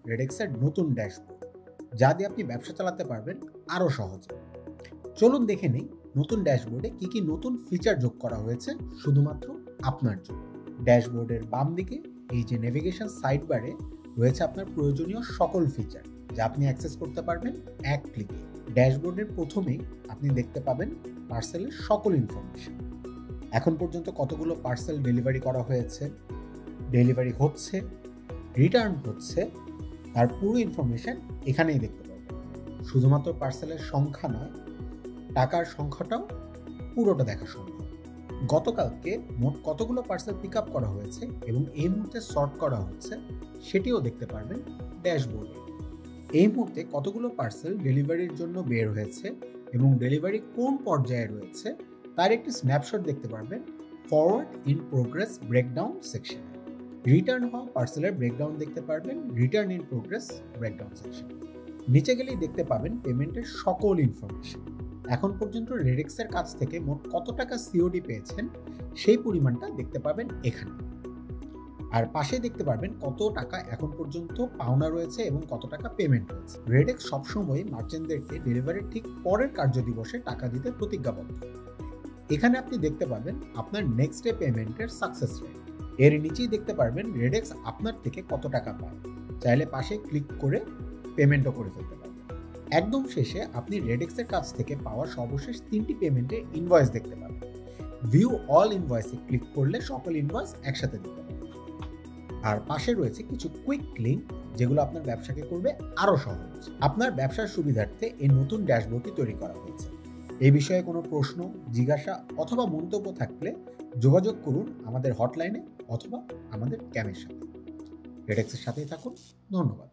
রেডেক্সের নতুন ড্যাশবোর্ড, যা দিয়ে আপনি ব্যবসা চালাতে পারবেন আরও সহজে। চলুন দেখে নেই নতুন ড্যাশবোর্ডে কি কি নতুন ফিচার যোগ করা হয়েছে শুধুমাত্র আপনার জন্য। ড্যাশবোর্ডের বাম দিকে এই যে নেভিগেশন সাইড বারে রয়েছে আপনার প্রয়োজনীয় সকল ফিচার, যা আপনি অ্যাক্সেস করতে পারবেন এক ক্লিকে। ড্যাশবোর্ডের প্রথমেই আপনি দেখতে পাবেন পার্সেলের সকল ইনফরমেশন। এখন পর্যন্ত কতগুলো পার্সেল ডেলিভারি করা হয়েছে, ডেলিভারি হচ্ছে, রিটার্ন হচ্ছে, তার পুরো ইনফরমেশন এখানেই দেখতে পাবেন। শুধুমাত্র পার্সেলের সংখ্যা নয়, টাকার সংখ্যাটাও পুরোটা দেখা সম্ভব। গতকালকে মোট কতগুলো পার্সেল পিক আপ করা হয়েছে এবং এই মুহূর্তে সর্ট করা হচ্ছে সেটিও দেখতে পারবেন ড্যাশবোর্ডে। এই মুহূর্তে কতগুলো পার্সেল ডেলিভারির জন্য বের হয়েছে এবং ডেলিভারি কোন পর্যায়ে রয়েছে তার একটি স্ন্যাপশট দেখতে পারবেন ফরওয়ার্ড ইন প্রোগ্রেস ব্রেকডাউন সেকশনে। রিটার্ন হওয়া পার্সেলের ব্রেকডাউন দেখতে পারবেন return in progress breakdown section. নিচে গেলেই দেখতে পাবেন পেমেন্টের সকল ইনফরমেশন। এখন পর্যন্ত রেডেক্সের কাছ থেকে মোট কত টাকা সিওডি পেয়েছেন সেই পরিমাণটা দেখতে পাবেন এখানে। আর পাশে দেখতে পারবেন কত টাকা এখন পর্যন্ত পাওনা রয়েছে এবং কত টাকা পেমেন্ট হয়েছে। রেডেক্স সবসময় মার্চেন্টদেরকে ডেলিভারির ঠিক পরের কার্যদিবসে টাকা দিতে প্রতিজ্ঞাবদ্ধ। এখানে আপনি দেখতে পাবেন আপনার নেক্সট ডে পেমেন্টের সাকসেস রেট। এর নিচেই দেখতে পারবেন রেডেক্স আপনার থেকে কত টাকা পায়। চাইলে পাশে ক্লিক করে পেমেন্টও করে ফেলতে পারবেন। একদম শেষে আপনি রেডেক্সের কাছ থেকে পাওয়া সর্বশেষ 3টি পেমেন্টের ইনভয়েস দেখতে পাবেন। ভিউ অল ইনভয়েসে ক্লিক করলে সকল ইনভয়েস একসাথে দিতে পারবেন। আর পাশে রয়েছে কিছু কুইক লিংক, যেগুলো আপনার ব্যবসাকে করবে আরও সহজ। আপনার ব্যবসার সুবিধার্থে এই নতুন ড্যাশবোর্ডটি তৈরি করা হয়েছে। এই বিষয়ে কোনো প্রশ্ন, জিজ্ঞাসা অথবা মন্তব্য থাকলে যোগাযোগ করুন আমাদের হটলাইনে অথবা আমাদের ক্যামের সাথে। রেডেক্সের সাথেই থাকুন। ধন্যবাদ।